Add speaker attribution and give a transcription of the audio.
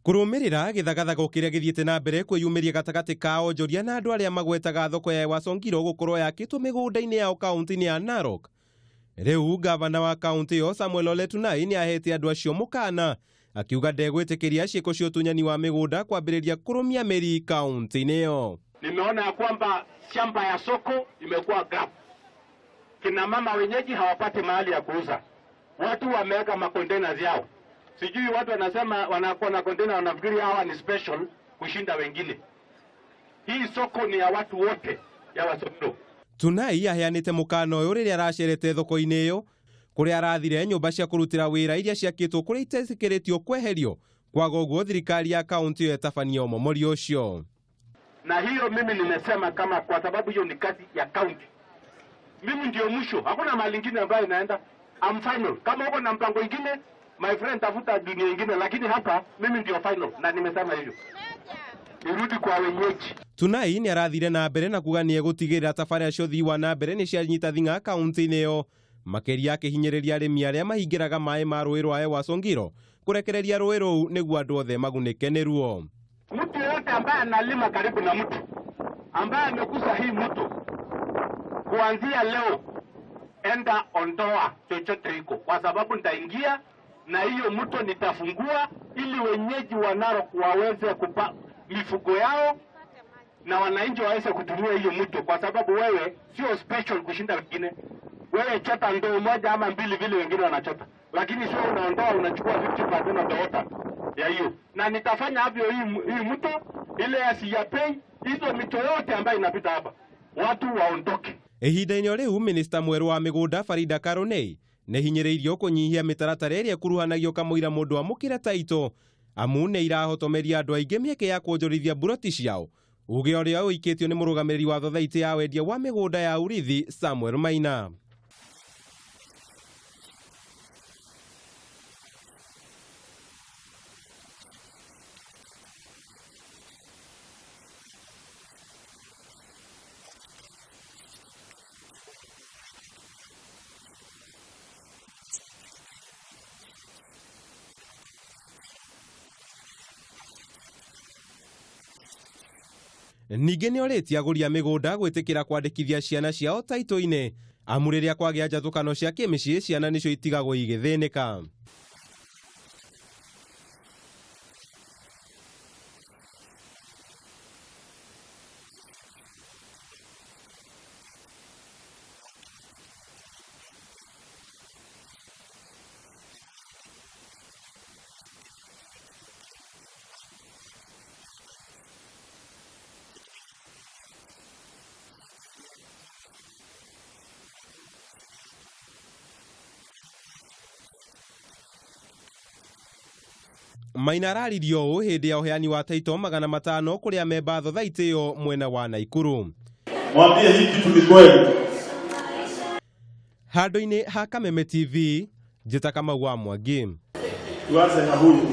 Speaker 1: Kurumirira githagathago kiria githiite nambere kwiyumiria gatagati ka onjoria na andu aria magwetaga thoko ya Ewaso Ngiro gukorwo yakitwo migunda-ini yao kaunti-ini ya Narok. Riu Ngavana wa kaunti yo Samuel Ole Tunai niahete andu acio mukana, akiuga ndegwitikiria ciiko cia utunyani wa migunda kwambiriria kurumia miri kaunti-ini yo.
Speaker 2: Nimeona ya kwamba shamba ya soko imekuwa gap. Kina mama wenyeji hawapati mahali ya kuuza. Watu wameweka makontainers yao. Sijui watu wanasema wanakuwa na container wanafikiri hawa ni special kushinda wengine. Hii soko ni ya watu wote ya Wasomero.
Speaker 1: Tunai aheanite mukana uyu riria aracerete thoko-ini iyo kuria arathire nyumba cia kurutira wira iria ciakitwo kuria itetikiritio kweherio kwaga uguo thirikari ya kaunti yo etabania momori ucio.
Speaker 2: Na hiyo mimi nimesema kama kwa sababu hiyo ni kazi ya kaunti. Mimi ndio mwisho, hakuna mahali ingine ambayo inaenda. I'm final. Kama uko na mpango ingine, my friend, tafuta dunia ingine, lakini hapa mimi ndio final na nimesema hivyo. Nirudi kwa wenyeji.
Speaker 1: Tunai ni arathire nambere na kuga ni egutigirira tafaria cio thii wa nambere ni cianyita thinga kaunti-ini yo, makiria akihinyiriria arimi aria mahingiraga mai ma rũĩ rwa Ewaso Ngiro kurekereria rũĩ rũu niguo andu othe magunike niruo.
Speaker 2: Mtu yote ambaye analima karibu na mtu ambaye amekusa hii mto, kuanzia leo enda ondoa chochote iko, kwa sababu nitaingia na hiyo mto nitafungua ili wenyeji wa Narok waweze kupa mifugo yao na wananchi waweze kutumia hiyo mto, kwa sababu wewe sio special kushinda wengine. Wewe chota ndoo moja ama mbili vile wengine wanachota, lakini sio unaondoa unachukua 50% of the water ya hiyo. Na nitafanya havyo hii mto ile ya siyapei hizo mito yote ambayo inapita hapa watu waondoke.
Speaker 1: Ihinda-ini riu minister mweru wa migunda Farida Karoney ne hinyiriirio kunyihia mitaratara iria kuruhanagio kamuira mundu amukire taito amu ne irahotomeria andu aingi mieke ya kuonjorithia buroti ciao, uge uria uikitio ni murugamiriri wa thothaiti ya wendia wa migunda ya urithi Samuel Maina. Ningi ni oritie aguri a migunda gwitikira kwandikithia ciana ciao taito-ini amu riria kwagia njathukano cia kimicii ciana nicio itigagwo igithinika. Maina araririe uu hindi ya uheani wa taito 500 kuria memba thothaiti yo mwena wa Naikuru.
Speaker 3: Mwambie hii kitu ni kweli.
Speaker 1: Handu-ini ha Kameme TV, njita kama wa Mwangi.
Speaker 3: Tuanze na huyu.